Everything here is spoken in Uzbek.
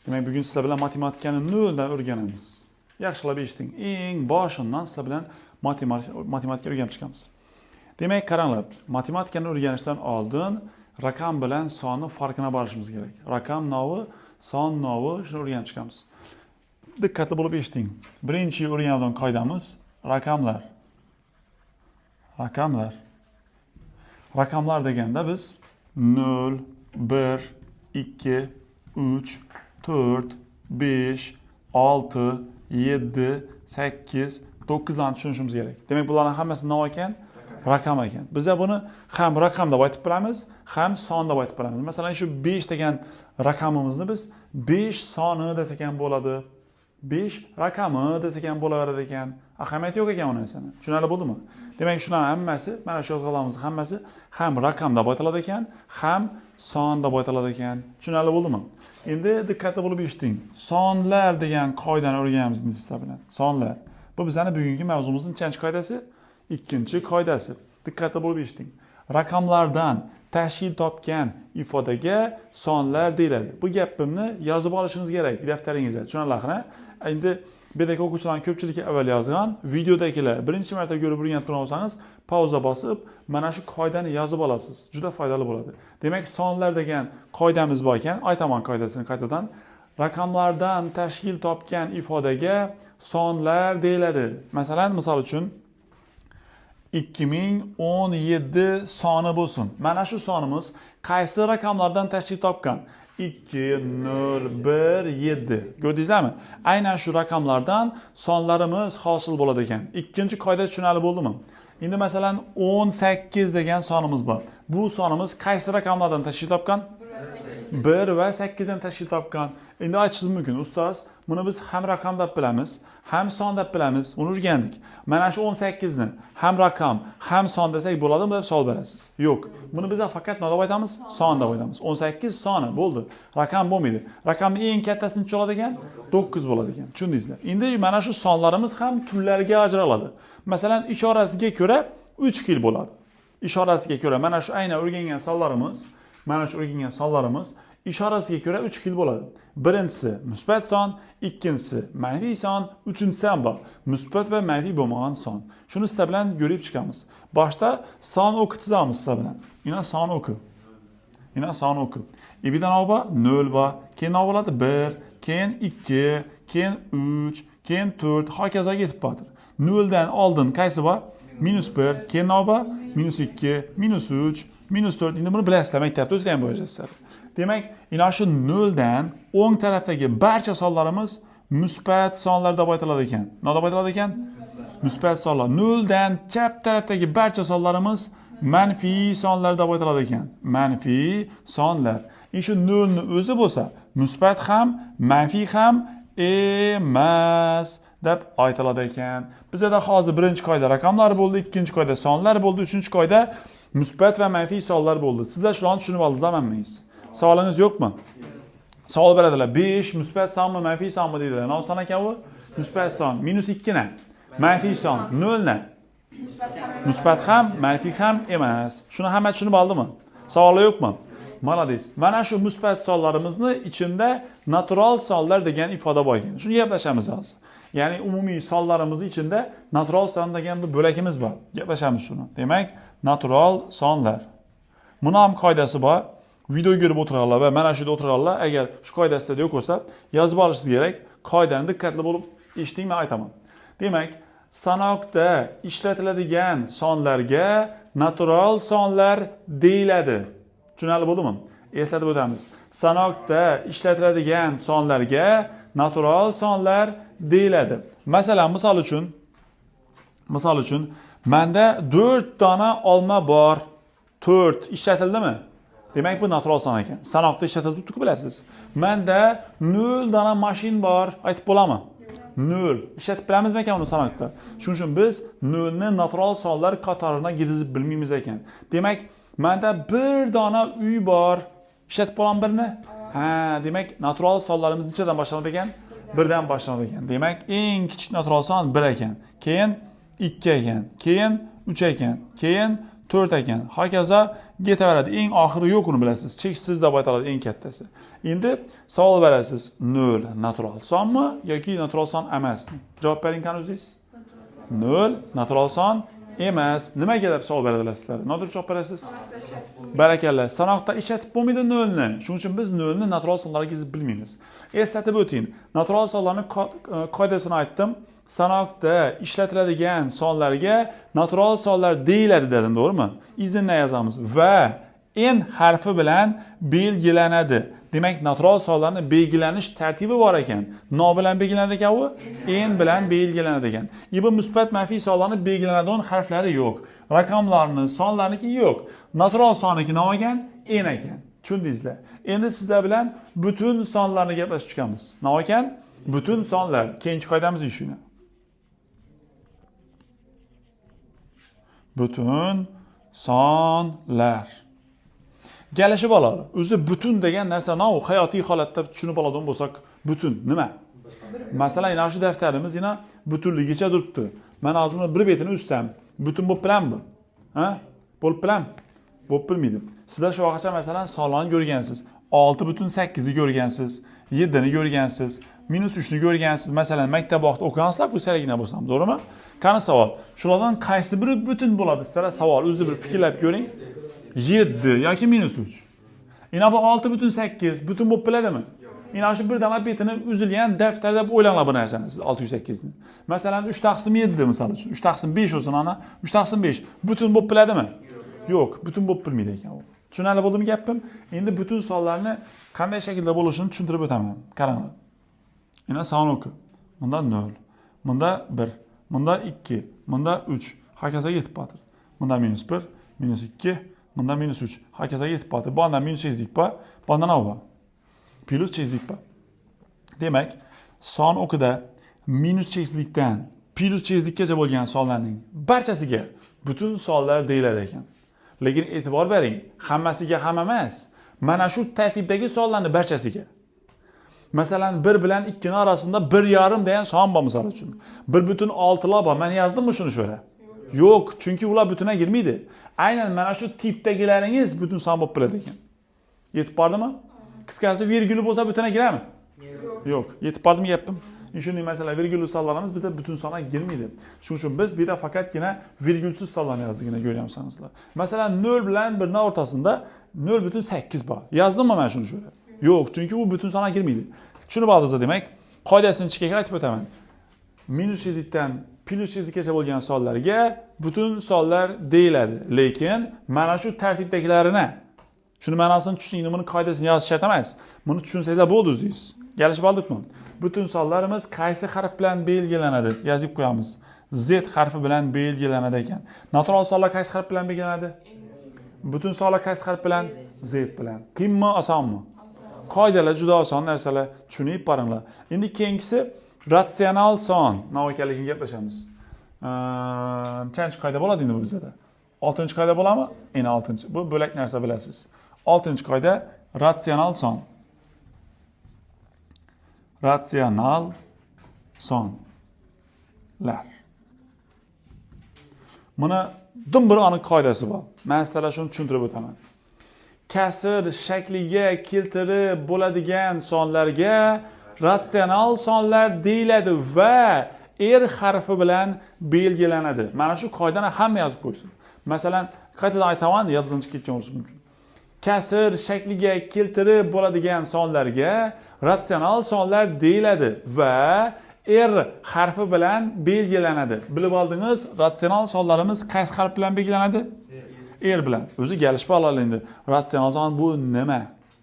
Demak, bugun sizlar bilan matematikani noldan o'rganamiz. Yaxshilab eshiting. Eng boshidan sizlar bilan matematika o'rganib chiqamiz. Demak, qaranglar, matematikani o'rganishdan oldin raqam bilan sonni farqini bilishimiz kerak. Raqam novi, son novi shuni o'rganib chiqamiz. Diqqatli bo'lib eshiting. Birinchi o'rganadigan qoidamiz raqamlar. Raqamlar deganda biz 0, 1, 2, 3, 4, 5, 6, 7, 8, 9 dan tushunishimiz kerak. Demak, bularning hammasi nima ekan? Raqam ekan. Biz buni ham raqam deb aytib bilamiz, ham son deb aytib bilamiz. Masalan, shu 5 degan raqamimizni biz 5 soni desak ham bo'ladi. 5 raqami desak ham bo'laveradi ekan. Ahamiyati yo'q ekan uni esa. Tushunarli bo'ldimi? Demak, shularning hammasi, mana shu yozganlarimiz hammasi ham raqam deb aytiladi ekan, ham son deb aytiladi ekan. Tushunarli bo'ldimi? Endi diqqatli bo'lib eshiting. Sonlar degan qoidani o'rganamiz sizlar bilan. Sonlar. Bu bizning bugungi mavzumizning nechanchi qoidasi? Ikkinchi qoidasi. Diqqatli bo'lib eshiting. Raqamlardan tashkil topgan ifodaga sonlar deyiladi. Bu gapimni yozib olishingiz kerak daftaringizga. Tushunarli? Endi bedagi o'quvchilarning ko'pchiligi avval yozgan, videodagilar birinchi marta ko'rib o'rganib turgan bo'lsangiz, pauza bosib, mana shu qoidani yozib olasiz. Juda foydali bo'ladi. Demak, sonlar degan qoidamiz bor ekan, aytaman qoidasini qaytadan. Raqamlardan tashkil topgan ifodaga sonlar deyiladi. Masalan, misol uchun 2017 soni bo'lsin. Mana shu sonimiz qaysi raqamlardan tashkil topgan? 2, 0, 1, 7. Ko'rdingizmi? Aynan shu raqamlardan sonlarimiz hosil bo'ladi ekan. Ikkinchi qoida tushunarli bo'ldimi? Endi masalan 18 degan sonimiz bor. Bu sonimiz qaysi raqamlardan tashkil topgan? 1 va 8 dan tashkil topgan. Endi aytishingiz mumkin, ustoz, buni biz ham raqam deb bilamiz, ham son deb bilamiz. Uni o'rgandik. Mana shu 18 ni ham raqam, ham son desak bo'ladimi deb savol berasiz. Yo'q. Buni biz faqat nima deb aytamiz? Son deb aytamiz. 18 soni bo'ldi. Raqam bo'lmaydi. Raqamning eng kattasini necha bo'ladi ekan? 9 bo'ladi ekan. Tushundingizmi? Endi mana shu sonlarimiz ham turlarga ajraladi. Masalan, ishorasiga ko'ra 3 xil bo'ladi. Ishorasiga ko'ra mana shu aynan o'rgangan sonlarimiz, ishorasiga ko'ra 3 xil bo'ladi. Birinchisi musbat son, ikkinchisi manfiy son, uchinchisi ham bor. Musbat va manfiy bo'lmagan son. Shuni sizlar bilan ko'rib chiqamiz. Boshda son o'qitamiz sizlar bilan. Yana son o'qi. Ibidan oba 0 bor, keyin nima bo'ladi? 1, keyin 2, keyin 3, keyin 4, hokazo ketib boradi. 0 dan oldin qaysi bor? -1, keyin nima bor? -2, -3, -4. Endi buni bilasizlar, maktabda o'tgan bo'lasizlar. Demak, ina shu 0 dan o'ng tarafdagi barcha sonlarimiz musbat sonlar deb aytiladi ekan. Nima deb aytiladi ekan? Musbat sonlar. 0 dan chap tarafdagi barcha sonlarimiz manfiy sonlar deb aytiladi ekan. Manfiy sonlar. Shu 0 ni o'zi bo'lsa, musbat ham, manfiy ham emas deb aytiladi ekan. Bizda hozir birinchi qoida raqamlar bo'ldi, ikkinchi qoida sonlar bo'ldi, uchinchi qoida musbat va manfiy sonlar bo'ldi. Sizlar shularni tushunib oldingizmi? Savolingiz yo'qmi? Savol beradilar. 5 musbat sonmi, manfiy sonmi deydilar. Nima son ekan u? Musbat son. -2 na. Manfiy son 0 na. Musbat ham, manfiy ham emas. Shuni hamma tushunib oldimi? Savol yo'qmi? Malades. Mana shu musbat sonlarimizni ichida natural sonlar degan ifoda bor ekan. Shuni gaplashamiz hozir. Ya'ni umumiy sonlarimizning ichida natural son degan bir bo'lakimiz bor. Gaplashamiz shuni. Demak, natural sonlar. Buni ham qoidasi bor. Video ko'rib o'tirganlar va mana shu yerda o'tirganlar agar shu qoida sizda yo'q bo'lsa, yozib olishingiz kerak. Qoidani diqqatli bo'lib eshiting, men aytaman. Demak, sanoqda ishlatiladigan sonlarga natural sonlar deyiladi. Tushunarli bo'ldimi? Eslatib o'tamiz. Sanoqda ishlatiladigan sonlarga natural sonlar deyiladi. Masalan, misol uchun, menda 4 dona olma bor. 4 ishlatildimi? Demak, bu natural son ekan. Sanoqda ishlatilibdi-ku bilasiz. Menda 0 dona mashin bor. Aytib bo'ladimi? 0. Ishlatib bilamizmi ekan uni sanoqda? Shuning uchun biz 0 ni natural sonlar qatorina gizib bilmaymiz ekan. Demak, menda 1 dona uy bor. Ishlatib bo'lam birni? Ha, demak, natural sonlarimiz nechadan boshlanadi ekan? 1 dan boshlanadi ekan. Demak, eng kichik natural son 1 ekan. Keyin 2 ekan. Keyin 3 ekan. Keyin 4 ekan. Hokazo ketaveradi. Eng oxiri yo'q uni bilasiz. Cheksiz deb aytiladi eng kattasi. Endi savol berasiz. 0 natural sonmi yoki natural son emasmi? Javob bering qani o'zingiz? 0 natural son emas. Nimaga deb savol beradilar sizlar? Nodir javob berasiz? Barakalla. Sanoqda ishlatib bo'lmaydi 0 ni. Shuning uchun biz 0 ni natural sonlarga yozib bilmaymiz. Eslatib o'ting. Natural sonlarning qoidasini aytdim. Sanoqda ishlatiladigan sonlarga natural sonlar deyiladi dedim, to'g'rimi? Izinni yozamiz va n harfi bilan belgilanadi. Demak, natural sonlarning belgilanish tartibi bor ekan. No bilan belgilanadi ekan u, n bilan belgilanadi ekan. Bu musbat manfiy sonlarning belgilanadigan harflari yo'q. Raqamlarning, sonlarniki yo'q. Natural sonniki nima ekan? N ekan. Tushundingizlar? Endi sizlar bilan butun sonlarni gaplashib chiqamiz. Nima ekan? Butun sonlar. Keyingi qoidamiz shuni. Butun sonlar. Galashib oladi. O'zi butun degan narsa nima? Hayotiy holatda tushunib oladigan bo'lsak, butun nima? Masalan, mana shu daftarimiz yana butunligicha turibdi. Men hozir buni bir betini uzsam, butun bo'lib bilanmi? Ha? Bo'lib bilan? Bo'lib bilmaydi. Sizlar shu vaqtgacha masalan sonlarni ko'rgansiz. 6.8 ni ko'rgansiz, 7 ni ko'rgansiz, -3 ni ko'rgansiz. Masalan, maktab vaqtida o'qigansizlar, kurslarigina bo'lsam, to'g'rimi? Qani savol? Shulardan qaysi biri butun bo'ladi? Sizlar savol o'zi bir fikrlab ko'ring. 7 yoki -3. Ina bu 6.8 butun bo'lib biladimi? Ina shu bir dana betini uzilgan daftar deb o'ylanglar bu narsani siz 608 ni. Masalan 3/7 misol uchun 3/5 olsun ana 3/5 butun bo'lib biladimi? Yo'q, butun bo'lib bilmaydi ekan u. Tushunarli bo'ldimi gapim? Endi butun sonlarni qanday shaklda bo'lishini tushuntirib o'taman. Qaranglar. Ina son o'qi. Bunda 0, bunda 1, bunda 2, bunda 3. Hokazo yetib qoldi. Bunda -1, -2, bunda -3. Hokazo yetib qoldi. Bu yerdan minus chizdik pa, bu yerdan nima bor? Plus chizdik pa. Demak, son o'qida minus chizlikdan plus chizlikkacha bo'lgan sonlarning barchasiga butun sonlar deyiladi ekan. Lekin e'tibor bering, hammasiga ham emas. Mana shu tartibdagi sonlarning barchasiga. Masalan, 1 bilan 2 ning orasida 1,5 degan son bor misol uchun. 1,6 lar bor. Men yazdimmi shuni shura? Yo'q, chunki ular butuna girmaydi. Aynan mana shu tipdagilaringiz butun son bo'lib biladi ekan. Yetib bordimi? Qisqasi virguli bo'lsa butuna giradimi? Yo'q. Yetib bordimi gapim? Shunday masalan virgulli sonlarimiz bizda butun songa girmaydi. Shuning uchun biz bu yerda faqatgina virgulsiz sonlarni yozdigina ko'ryapsizlar. Masalan 0 bilan 1 ning o'rtasida 0,8 bor. Yazdimmi men shuni shura? Yo'q, chunki u butun songa girmaydi. Tushunib oldingizlar demak, qoidasini ichiga aytib o'taman. Minus chizikdan plus chizikgacha bo'lgan sonlarga butun sonlar deyiladi. Lekin mana shu tartibdagilarini shuni ma'nosini tushuning, buni qoidasini yozish shart emas. Buni tushunsangizlar bo'ldi o'zingiz. Kelishib oldikmi? Butun sonlarimiz qaysi harf bilan belgilanadi? Yozib qo'yamiz. Z harfi bilan belgilanadi ekan. Natural sonlar qaysi harf bilan belgilanadi? Butun sonlar qaysi harf bilan? Z bilan. Qiyinmi, osonmi? Qoidalar juda oson narsalar, tushunib boringlar. Endi keyingisi ratsional son. Nima ekanligini gaplashamiz. Nechanchi qoida bo'ladi endi bu bizda? 6-qoida bo'ladimi? Endi 6. Bu bo'lak narsa bilasiz. 6-qoida ratsional son. Ratsional sonlar. Buni bir aniq qoidasi bor. Men sizlarga shuni tushuntirib o'taman. Kasr shakliga keltirib bo'ladigan sonlarga ratsional sonlar deyiladi va harfi bilan belgilanadi. Mana shu qoidani hamma yozib qo'ysin. Masalan, qaytadan aytaman, yoddan chiqib ketgan bo'lishi mumkin. Kasr shakliga keltirib bo'ladigan sonlarga ratsional sonlar deyiladi va harfi bilan belgilanadi. Bilib oldingiz, ratsional sonlarimiz qaysi harf bilan belgilanadi? Bilan. O'zi galishib oladi endi. Ratsional son bu nima?